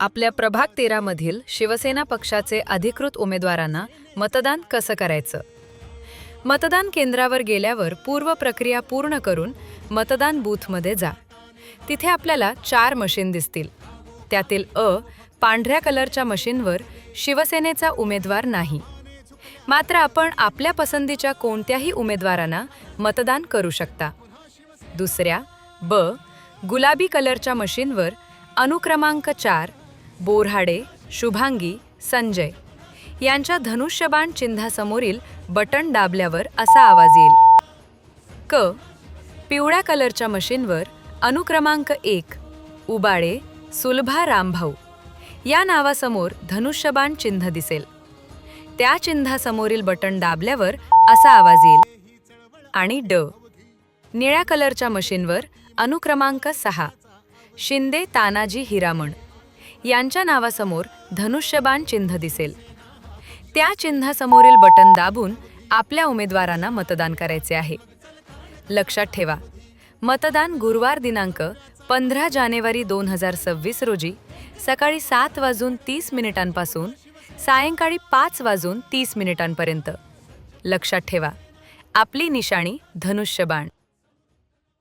आपल्या प्रभाग 13 मधील शिवसेना पक्षाचे अधिकृत उमेदवारांना मतदान कसं करायचं? मतदान केंद्रावर गेल्यावर पूर्व प्रक्रिया पूर्ण करून मतदान बूथमध्ये जा. तिथे आपल्याला 4 मशीन दिसतील. त्यातील पांढऱ्या कलरच्या मशीनवर शिवसेनेचा उमेदवार नाही. मात्र आपण आपल्या पसंतीच्या कोणत्याही उमेदवारांना मतदान करू शकता. दुसऱ्या गुलाबी कलरच्या मशीनवर अनुक्रमांक 4 बोऱ्हाडे, शुभांगी, संजय यांच्या धनुष्यबाण चिन्हासमोरील बटण दाबल्यावर असा आवाज येईल. पिवळ्या कलरच्या मशीनवर अनुक्रमांक 1 उबाळे, सुलभा रामभाऊ या नावासमोर धनुष्यबाण चिन्ह दिसेल. त्या चिन्हासमोरील बटण दाबल्यावर असा आवाज येईल. आणि निळ्या कलरच्या मशीनवर अनुक्रमांक 6 शिंदे तानाजी हिरामण यांच्या नावासमोर धनुष्यबाण चिन्ह दिसेल. त्या चिन्हासमोरील बटन दाबून आपल्या उमेदवारांना मतदान करायचे आहे. लक्षात ठेवा, मतदान गुरुवार दिनांक 15 जानेवारी 2026 रोजी सकाळी 7:30 सायंकाळी 5:30 पर्यंत. लक्षात ठेवा, आपली निशाणी धनुष्यबाण.